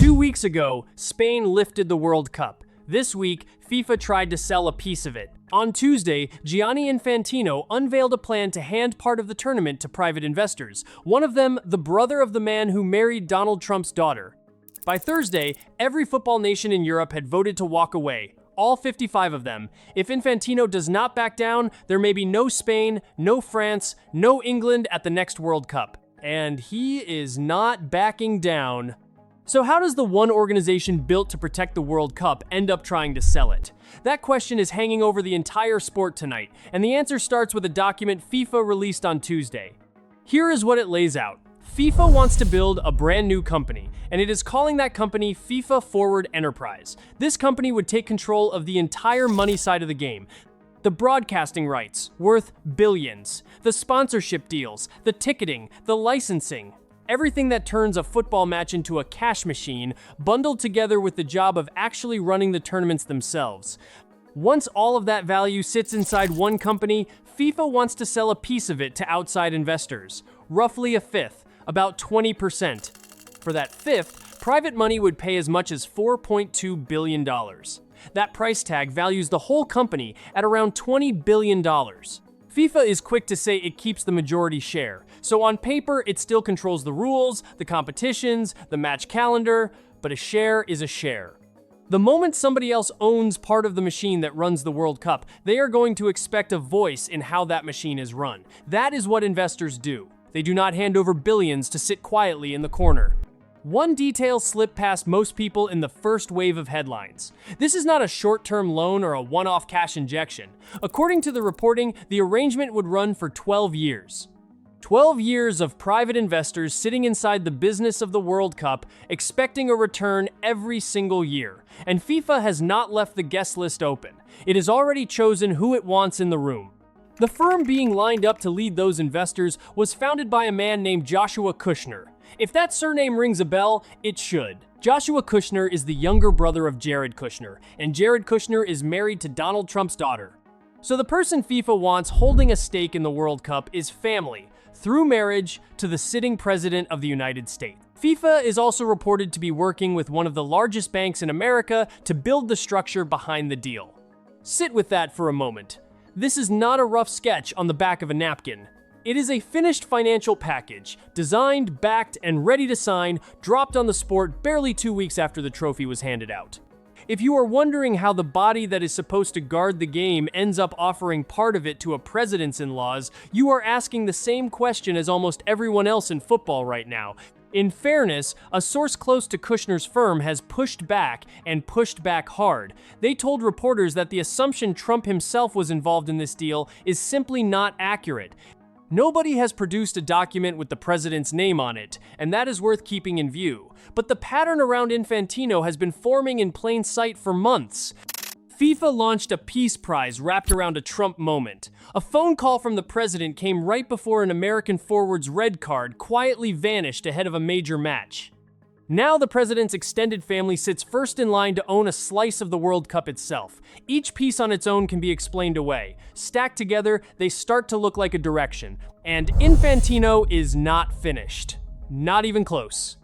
2 weeks ago, Spain lifted the World Cup. This week, FIFA tried to sell a piece of it. On Tuesday, Gianni Infantino unveiled a plan to hand part of the tournament to private investors, one of them the brother of the man who married Donald Trump's daughter. By Thursday, every football nation in Europe had voted to walk away, all 55 of them. If Infantino does not back down, there may be no Spain, no France, no England at the next World Cup. And he is not backing down. So how does the one organization built to protect the World Cup end up trying to sell it? That question is hanging over the entire sport tonight, and the answer starts with a document FIFA released on Tuesday. Here is what it lays out. FIFA wants to build a brand new company, and it is calling that company FIFA Forward Enterprise. This company would take control of the entire money side of the game. The broadcasting rights, worth billions, the sponsorship deals, the ticketing, the licensing. Everything that turns a football match into a cash machine, bundled together with the job of actually running the tournaments themselves. Once all of that value sits inside one company, FIFA wants to sell a piece of it to outside investors, roughly a fifth, about 20%. For that fifth, private money would pay as much as $4.2 billion. That price tag values the whole company at around $20 billion. FIFA is quick to say it keeps the majority share, so on paper it still controls the rules, the competitions, the match calendar, but a share is a share. The moment somebody else owns part of the machine that runs the World Cup, they are going to expect a voice in how that machine is run. That is what investors do. They do not hand over billions to sit quietly in the corner. One detail slipped past most people in the first wave of headlines. This is not a short-term loan or a one-off cash injection. According to the reporting, the arrangement would run for 12 years. 12 years of private investors sitting inside the business of the World Cup, expecting a return every single year. And FIFA has not left the guest list open. It has already chosen who it wants in the room. The firm being lined up to lead those investors was founded by a man named Joshua Kushner. If that surname rings a bell, it should. Joshua Kushner is the younger brother of Jared Kushner, and Jared Kushner is married to Donald Trump's daughter. So the person FIFA wants holding a stake in the World Cup is family, through marriage to the sitting president of the United States. FIFA is also reported to be working with one of the largest banks in America to build the structure behind the deal. Sit with that for a moment. This is not a rough sketch on the back of a napkin. It is a finished financial package, designed, backed, and ready to sign, dropped on the sport barely 2 weeks after the trophy was handed out. If you are wondering how the body that is supposed to guard the game ends up offering part of it to a president's-in-laws, you are asking the same question as almost everyone else in football right now. In fairness, a source close to Kushner's firm has pushed back and pushed back hard. They told reporters that the assumption Trump himself was involved in this deal is simply not accurate. Nobody has produced a document with the president's name on it, and that is worth keeping in view. But the pattern around Infantino has been forming in plain sight for months. FIFA launched a peace prize wrapped around a Trump moment. A phone call from the president came right before an American forward's red card quietly vanished ahead of a major match. Now the president's extended family sits first in line to own a slice of the World Cup itself. Each piece on its own can be explained away. Stacked together, they start to look like a direction. And Infantino is not finished. Not even close.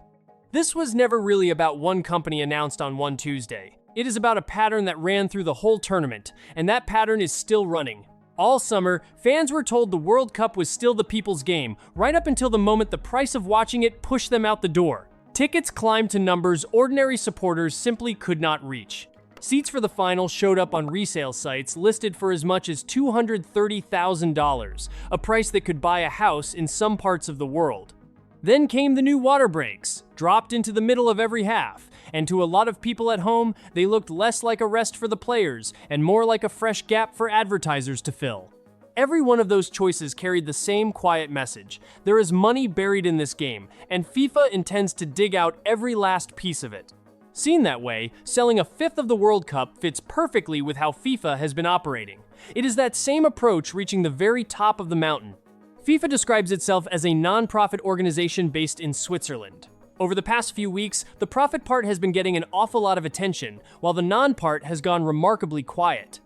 This was never really about one company announced on one Tuesday. It is about a pattern that ran through the whole tournament, and that pattern is still running. All summer, fans were told the World Cup was still the people's game, right up until the moment the price of watching it pushed them out the door. Tickets climbed to numbers ordinary supporters simply could not reach. Seats for the final showed up on resale sites listed for as much as $230,000, a price that could buy a house in some parts of the world. Then came the new water breaks, dropped into the middle of every half, and to a lot of people at home, they looked less like a rest for the players and more like a fresh gap for advertisers to fill. Every one of those choices carried the same quiet message. There is money buried in this game, and FIFA intends to dig out every last piece of it. Seen that way, selling a fifth of the World Cup fits perfectly with how FIFA has been operating. It is that same approach reaching the very top of the mountain. FIFA describes itself as a non-profit organization based in Switzerland. Over the past few weeks, the profit part has been getting an awful lot of attention, while the non-part has gone remarkably quiet.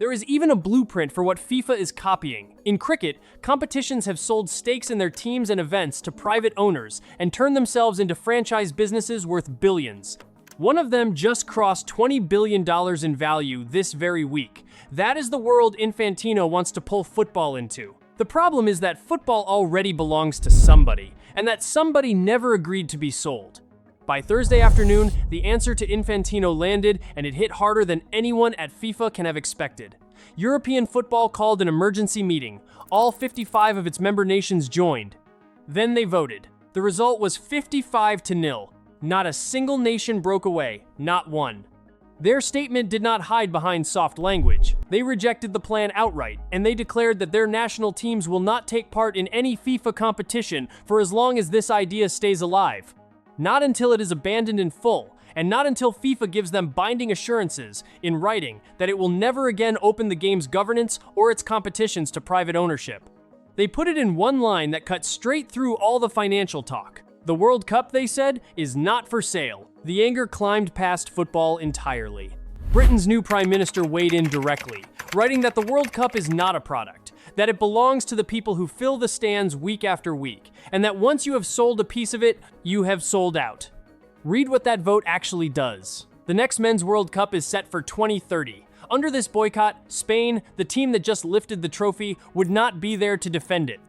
There is even a blueprint for what FIFA is copying. In cricket, competitions have sold stakes in their teams and events to private owners and turned themselves into franchise businesses worth billions. One of them just crossed $20 billion in value this very week. That is the world Infantino wants to pull football into. The problem is that football already belongs to somebody, and that somebody never agreed to be sold. By Thursday afternoon, the answer to Infantino landed, and it hit harder than anyone at FIFA can have expected. European football called an emergency meeting. All 55 of its member nations joined. Then they voted. The result was 55-0. Not a single nation broke away, not one. Their statement did not hide behind soft language. They rejected the plan outright, and they declared that their national teams will not take part in any FIFA competition for as long as this idea stays alive. Not until it is abandoned in full, and not until FIFA gives them binding assurances, in writing, that it will never again open the game's governance or its competitions to private ownership. They put it in one line that cut straight through all the financial talk. The World Cup, they said, is not for sale. The anger climbed past football entirely. Britain's new Prime Minister weighed in directly, writing that the World Cup is not a product, that it belongs to the people who fill the stands week after week, and that once you have sold a piece of it, you have sold out. Read what that vote actually does. The next Men's World Cup is set for 2030. Under this boycott, Spain, the team that just lifted the trophy, would not be there to defend it.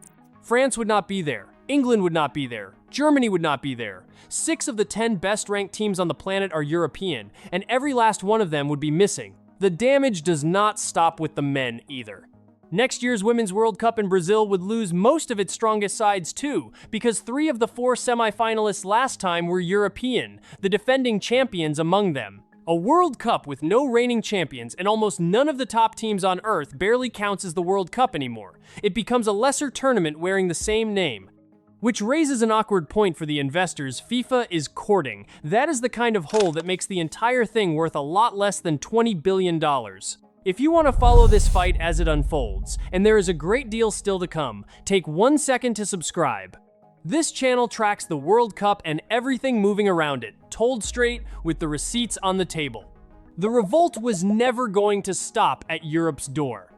France would not be there. England would not be there. Germany would not be there. 6 of the 10 best-ranked teams on the planet are European, and every last one of them would be missing. The damage does not stop with the men either. Next year's Women's World Cup in Brazil would lose most of its strongest sides too, because 3 of the 4 semi-finalists last time were European, the defending champions among them. A World Cup with no reigning champions and almost none of the top teams on Earth barely counts as the World Cup anymore. It becomes a lesser tournament wearing the same name. Which raises an awkward point for the investors FIFA is courting. That is the kind of hole that makes the entire thing worth a lot less than $20 billion. If you want to follow this fight as it unfolds, and there is a great deal still to come, take 1 second to subscribe. This channel tracks the World Cup and everything moving around it, told straight with the receipts on the table. The revolt was never going to stop at Europe's door.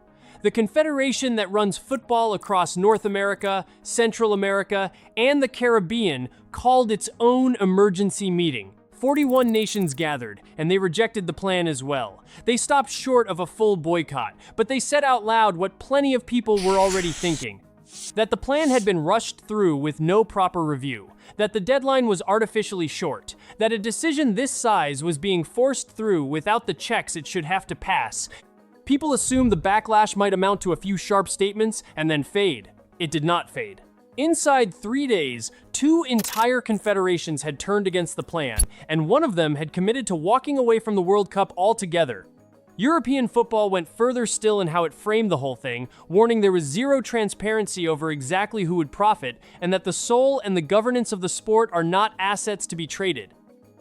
The confederation that runs football across North America, Central America, and the Caribbean called its own emergency meeting. 41 nations gathered, and they rejected the plan as well. They stopped short of a full boycott, but they said out loud what plenty of people were already thinking. That the plan had been rushed through with no proper review, that the deadline was artificially short, that a decision this size was being forced through without the checks it should have to pass. People assumed the backlash might amount to a few sharp statements and then fade. It did not fade. Inside 3 days, 2 entire confederations had turned against the plan, and one of them had committed to walking away from the World Cup altogether. European football went further still in how it framed the whole thing, warning there was zero transparency over exactly who would profit, and that the soul and the governance of the sport are not assets to be traded.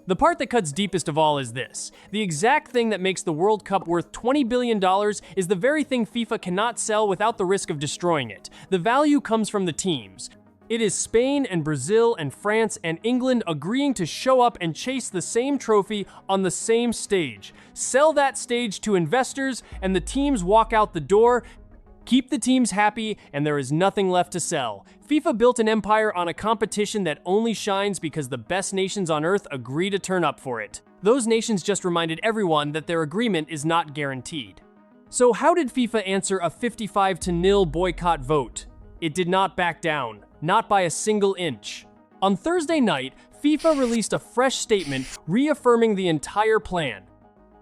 The part that cuts deepest of all is this. The exact thing that makes the World Cup worth $20 billion is the very thing FIFA cannot sell without the risk of destroying it. The value comes from the teams. It is Spain and Brazil and France and England agreeing to show up and chase the same trophy on the same stage. Sell that stage to investors and the teams walk out the door. Keep the teams happy and there is nothing left to sell. FIFA built an empire on a competition that only shines because the best nations on Earth agree to turn up for it. Those nations just reminded everyone that their agreement is not guaranteed. So how did FIFA answer a 55-0 boycott vote? It did not back down, not by a single inch. On Thursday night, FIFA released a fresh statement reaffirming the entire plan.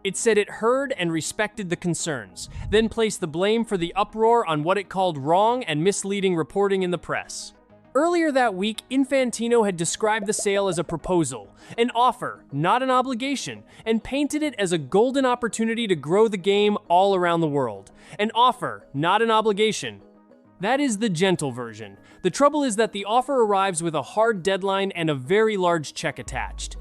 It said it heard and respected the concerns, then placed the blame for the uproar on what it called wrong and misleading reporting in the press. Earlier that week, Infantino had described the sale as a proposal, an offer, not an obligation, and painted it as a golden opportunity to grow the game all around the world. An offer, not an obligation. That is the gentle version. The trouble is that the offer arrives with a hard deadline and a very large check attached.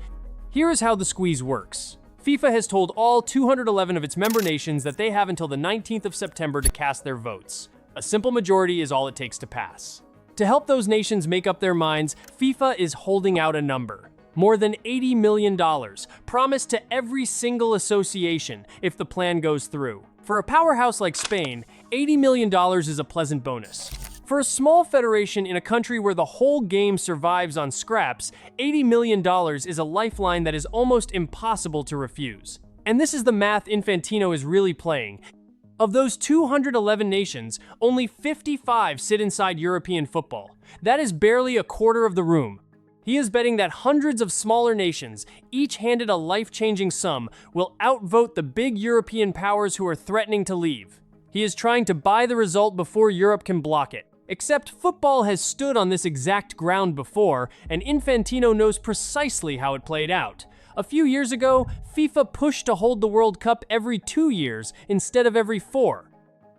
Here is how the squeeze works. FIFA has told all 211 of its member nations that they have until the 19th of September to cast their votes. A simple majority is all it takes to pass. To help those nations make up their minds, FIFA is holding out a number. More than $80 million, promised to every single association if the plan goes through. For a powerhouse like Spain, $80 million is a pleasant bonus. For a small federation in a country where the whole game survives on scraps, $80 million is a lifeline that is almost impossible to refuse. And this is the math Infantino is really playing. Of those 211 nations, only 55 sit inside European football. That is barely a quarter of the room. He is betting that hundreds of smaller nations, each handed a life-changing sum, will outvote the big European powers who are threatening to leave. He is trying to buy the result before Europe can block it. Except football has stood on this exact ground before, and Infantino knows precisely how it played out. A few years ago, FIFA pushed to hold the World Cup every 2 years instead of every 4.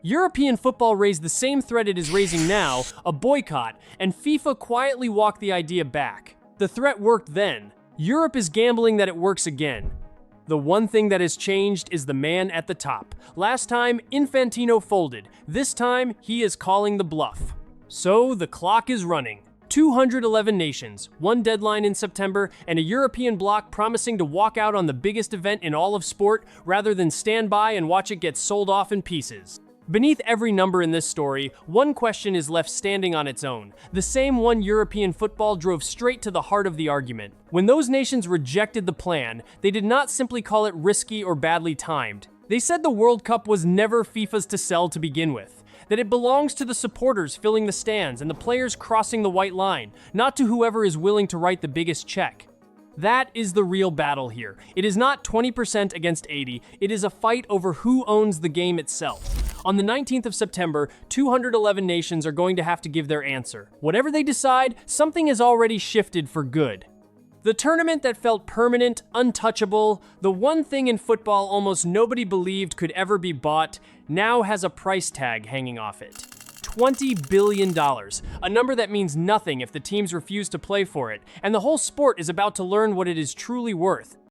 European football raised the same threat it is raising now, a boycott, and FIFA quietly walked the idea back. The threat worked then. Europe is gambling that it works again. The one thing that has changed is the man at the top. Last time, Infantino folded. This time, he is calling the bluff. So the clock is running. 211 nations, one deadline in September, and a European bloc promising to walk out on the biggest event in all of sport rather than stand by and watch it get sold off in pieces. Beneath every number in this story, one question is left standing on its own. The same one European football drove straight to the heart of the argument. When those nations rejected the plan, they did not simply call it risky or badly timed. They said the World Cup was never FIFA's to sell to begin with, that it belongs to the supporters filling the stands and the players crossing the white line, not to whoever is willing to write the biggest check. That is the real battle here. It is not 20% against 80, it is a fight over who owns the game itself. On the 19th of September, 211 nations are going to have to give their answer. Whatever they decide, something has already shifted for good. The tournament that felt permanent, untouchable, the one thing in football almost nobody believed could ever be bought, now has a price tag hanging off it. $20 billion, a number that means nothing if the teams refuse to play for it, and the whole sport is about to learn what it is truly worth.